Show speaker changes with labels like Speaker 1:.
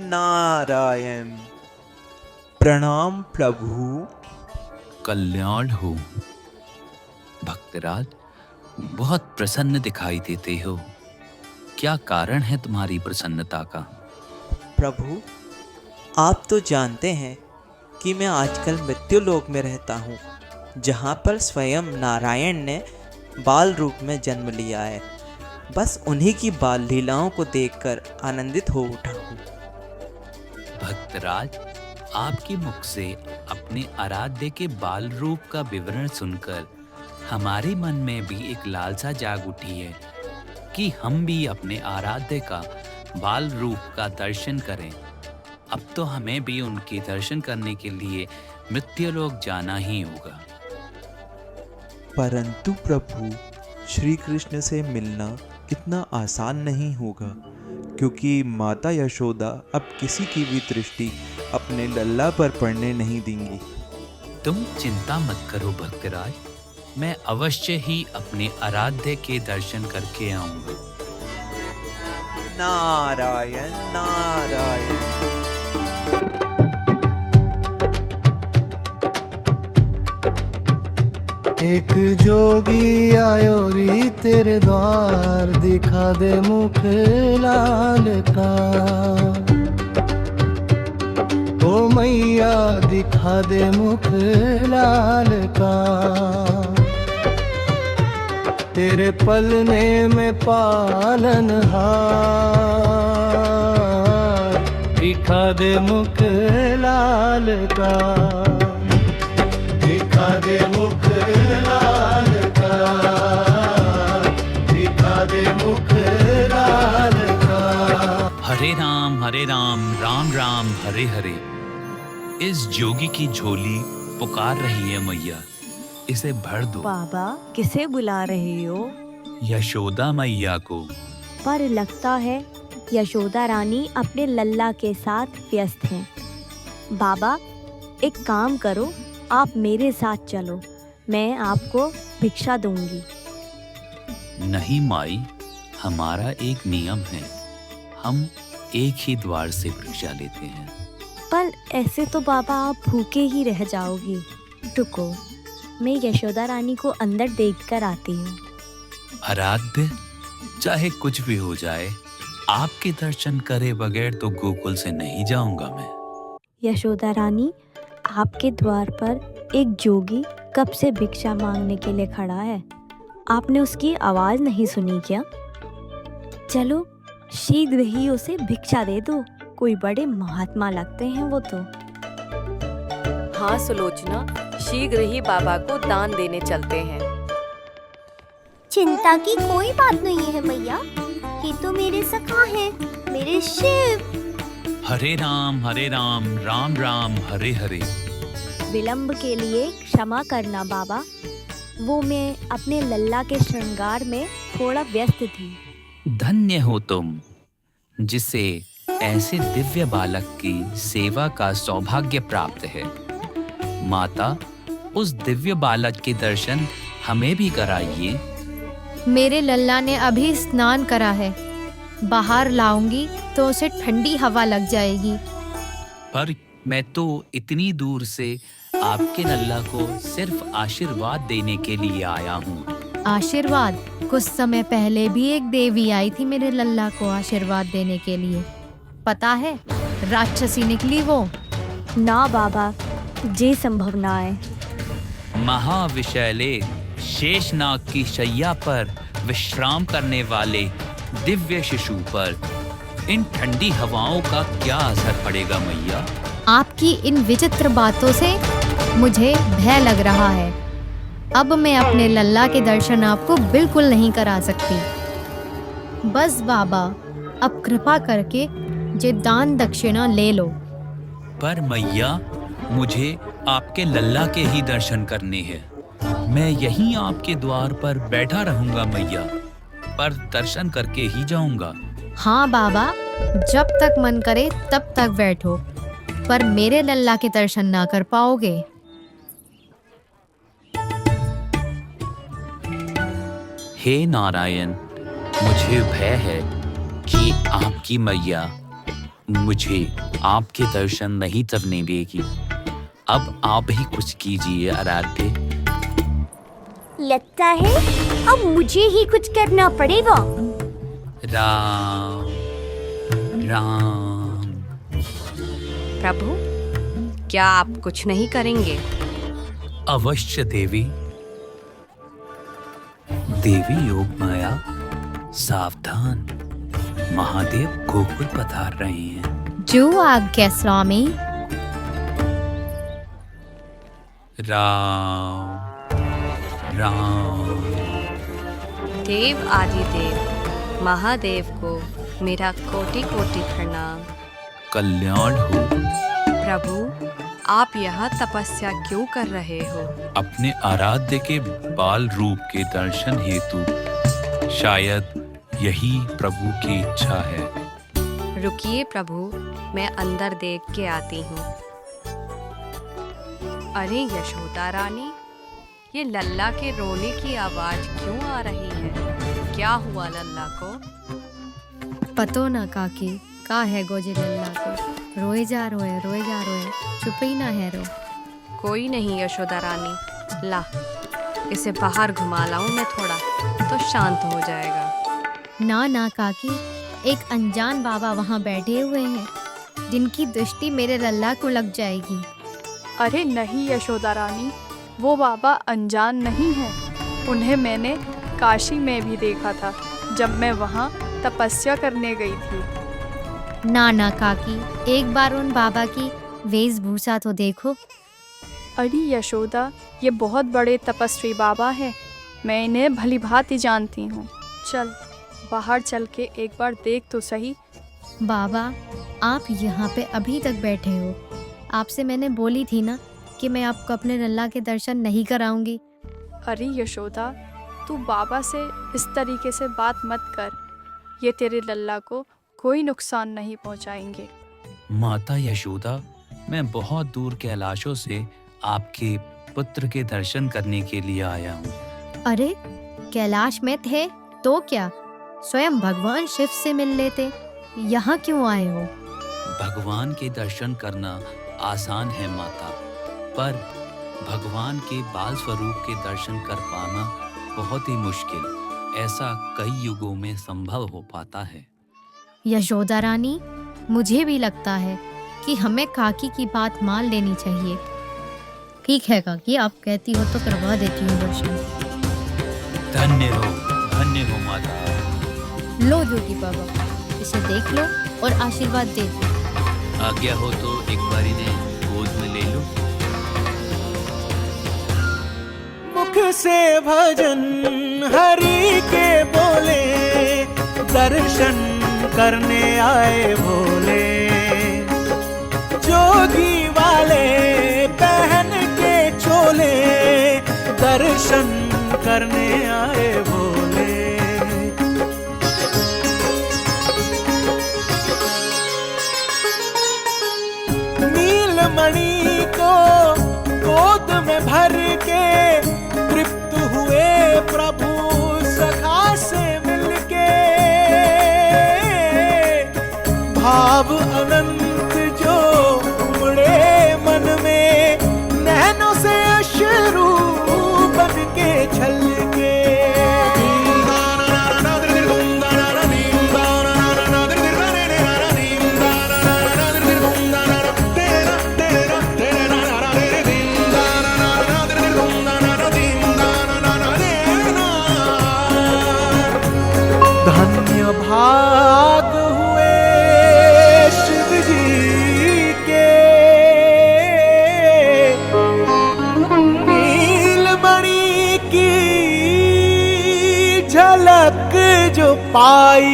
Speaker 1: नारायण। प्रणाम प्रभु।
Speaker 2: कल्याण हो। भक्तराज, बहुत प्रसन्न दिखाई देते हो। क्या कारण है तुम्हारी प्रसन्नता का?
Speaker 1: प्रभु, आप तो जानते हैं कि मैं आजकल मृत्युलोक में रहता हूँ, जहाँ पर स्वयं नारायण ने बाल रूप में जन्म लिया है। बस उन्हीं की बाल लीलाओं को देखकर आनंदित हो उठा हूँ।
Speaker 2: भक्तराज, आपके मुख से अपने आराध्य के बाल रूप का विवरण सुनकर हमारे मन में भी एक लालसा जाग उठी है कि हम भी अपने आराध्य का बाल रूप का दर्शन करें। अब तो हमें भी उनके दर्शन करने के लिए मृत्युलोक जाना ही होगा।
Speaker 1: परंतु प्रभु, श्री कृष्ण से मिलना इतना आसान नहीं होगा, क्योंकि माता यशोदा अब किसी की भी दृष्टि अपने लल्ला पर पड़ने नहीं देंगी।
Speaker 2: तुम चिंता मत करो भक्तराज, मैं अवश्य ही अपने आराध्य के दर्शन करके आऊंगा।
Speaker 1: नारायण नारायण।
Speaker 3: एक जोगी आयो री तेरे द्वार, दिखा दे मुख लाल का। ओ मैया दिखा दे मुख लाल का। तेरे पलने में पालन हार, दिखा दे मुख लाल का। दिखा दे मुख लाल का, दिखा दे मुख लाल का।
Speaker 2: हरे राम राम राम हरे हरे। इस जोगी की झोली पुकार रही है मैया, इसे भर दो।
Speaker 4: बाबा, किसे बुला रहे हो?
Speaker 2: यशोदा मैया को।
Speaker 4: पर लगता है यशोदा रानी अपने लल्ला के साथ व्यस्त हैं। बाबा, एक काम करो, आप मेरे साथ चलो, मैं आपको भिक्षा दूंगी।
Speaker 2: नहीं माई, हमारा एक नियम है, हम एक ही द्वार से भिक्षा लेते हैं।
Speaker 4: पर ऐसे तो बाबा आप भूखे ही रह जाओगी। रुको, मैं यशोदा रानी को अंदर देखकर आती हूँ।
Speaker 2: आराध्य, चाहे कुछ भी हो जाए, आपके दर्शन करे बगैर तो गोकुल से नहीं जाऊंगा मैं।
Speaker 4: यशोदा रानी, आपके द्वार पर एक जोगी कब से भिक्षा मांगने के लिए खड़ा है। आपने उसकी आवाज नहीं सुनी क्या? चलो शीघ्र ही उसे भिक्षा दे दो, कोई बड़े महात्मा लगते हैं वो तो।
Speaker 5: हाँ सुलोचना, शीघ्र ही बाबा को दान देने चलते हैं।
Speaker 6: चिंता की कोई बात नहीं है मैया, ये तो मेरे सखा हैं, मेरे शिव।
Speaker 2: हरे राम राम राम हरे हरे।
Speaker 4: विलंब के लिए क्षमा करना बाबा, वो मैं अपने लल्ला के श्रृंगार में थोड़ा व्यस्त थी।
Speaker 2: धन्य हो तुम, जिसे ऐसे दिव्य बालक की सेवा का सौभाग्य प्राप्त है। माता, उस दिव्य बालक के दर्शन हमें भी कराइए।
Speaker 7: मेरे लल्ला ने अभी स्नान करा है, बाहर लाऊंगी तो उसे ठंडी हवा लग जाएगी।
Speaker 2: पर मैं तो इतनी दूर से आपके लल्ला को सिर्फ आशीर्वाद देने के लिए आया हूँ।
Speaker 7: आशीर्वाद? कुछ समय पहले भी एक देवी आई थी मेरे लल्ला को आशीर्वाद देने के लिए। पता है, राक्षसी निकली वो।
Speaker 4: ना बाबा, ये संभव ना है।
Speaker 2: महाविशैले शेषनाग की शैया पर विश्राम करने वाले दिव्य शिशु पर इन ठंडी हवाओं का क्या असर पड़ेगा मैया?
Speaker 7: आपकी इन विचित्र बातों से मुझे भय लग रहा है। अब मैं अपने लल्ला के दर्शन आपको बिल्कुल नहीं करा सकती। बस बाबा, अब कृपा करके ये दान दक्षिणा ले लो।
Speaker 2: पर मैया, मुझे आपके लल्ला के ही दर्शन करने हैं। मैं यहीं आपके द्वार पर बैठा रहूंगा मैया, पर दर्शन करके ही जाऊंगा।
Speaker 7: हाँ बाबा, जब तक मन करे तब तक बैठो, पर मेरे लल्ला के दर्शन ना कर पाओगे।
Speaker 2: हे नारायण, मुझे भय है कि आपकी मैया मुझे आपके दर्शन नहीं करने देगी। अब आप ही कुछ कीजिए आराध्य।
Speaker 6: लगता है अब मुझे ही कुछ करना पड़ेगा।
Speaker 2: राम राम।
Speaker 5: प्रभु, क्या आप कुछ नहीं करेंगे?
Speaker 2: अवश्य देवी। देवी योग माया, सावधान, महादेव गोकुल पधार रहे हैं।
Speaker 7: जो आज्ञा स्वामी।
Speaker 2: राम राम।
Speaker 5: देव आदिदेव महादेव को मेरा कोटि कोटि प्रणाम।
Speaker 2: कल्याण हो।
Speaker 5: प्रभु, आप यहाँ तपस्या क्यों कर रहे हो?
Speaker 2: अपने आराध्य के बाल रूप के दर्शन हेतु। शायद यही प्रभु की इच्छा है।
Speaker 5: रुकिए प्रभु, मैं अंदर देख के आती हूँ। अरे यशोदा रानी, ये लल्ला के रोने की आवाज क्यों आ रही है? क्या हुआ लल्ला को?
Speaker 7: पतो ना काकी, का है गोजे लल्ला को? रोए जा रोए, चुप ही ना है रो।
Speaker 5: कोई नहीं यशोदा रानी, ला इसे बाहर घुमा लाऊं मैं थोड़ा, तो शांत हो जाएगा।
Speaker 7: ना ना काकी, एक अनजान बाबा वहाँ बैठे हुए हैं, जिनकी दृष्टि मेरे लल्ला को लग जाएगी।
Speaker 8: अरे नहीं यशोदा रानी, वो बाबा अनजान नहीं है। उन्हें मैंने काशी में भी देखा था, जब मैं वहाँ तपस्या करने गई थी।
Speaker 7: ना ना काकी, एक बार उन बाबा की वेशभूषा तो देखो।
Speaker 8: अरे यशोदा, ये बहुत बड़े तपस्वी बाबा है, मैं इन्हें भली भांति जानती हूँ। चल बाहर चल के एक बार देख तो सही।
Speaker 7: बाबा, आप यहाँ पे अभी तक बैठे हो। आपसे मैंने बोली थी ना कि मैं आपको अपने लल्ला के दर्शन नहीं कराऊंगी।
Speaker 8: अरे यशोदा, तू बाबा से इस तरीके से बात मत कर, ये तेरे लल्ला को कोई नुकसान नहीं पहुँचाएंगे।
Speaker 2: माता यशोदा, मैं बहुत दूर कैलाशों से आपके पुत्र के दर्शन करने के लिए आया हूँ।
Speaker 7: अरे कैलाश में थे तो क्या, स्वयं भगवान शिव से मिल लेते। यहाँ क्यों आए हो?
Speaker 2: भगवान के दर्शन करना आसान है माता, पर भगवान के बाल स्वरूप के दर्शन कर पाना बहुत ही मुश्किल। ऐसा कई युगों में संभव हो पाता है।
Speaker 7: यशोदा रानी, मुझे भी लगता है कि हमें काकी की बात मान लेनी चाहिए। ठीक है काकी, आप कहती हो तो करवा देती हूँ दर्शन।
Speaker 2: धन्य हो माता।
Speaker 7: लो जोगी बाबा, इसे देख लो और आशीर्वाद दे दो।
Speaker 2: आज्ञा हो तो एक बार इन्हें गोद में ले लो।
Speaker 3: मुख से भजन हरि के बोले, दर्शन करने आए भोले। जोगी वाले पहन के चोले, दर्शन करने आए भोले। नीलमणि को गोद में भर के तृप्त हुए प्रभु सखा से मिलके। भाव अनंत जो उमड़े मन में, नैनों से अश्रु बन के छलके। धन्य भाग हुए शिव जी के, नीलमणि की झलक जो पाई।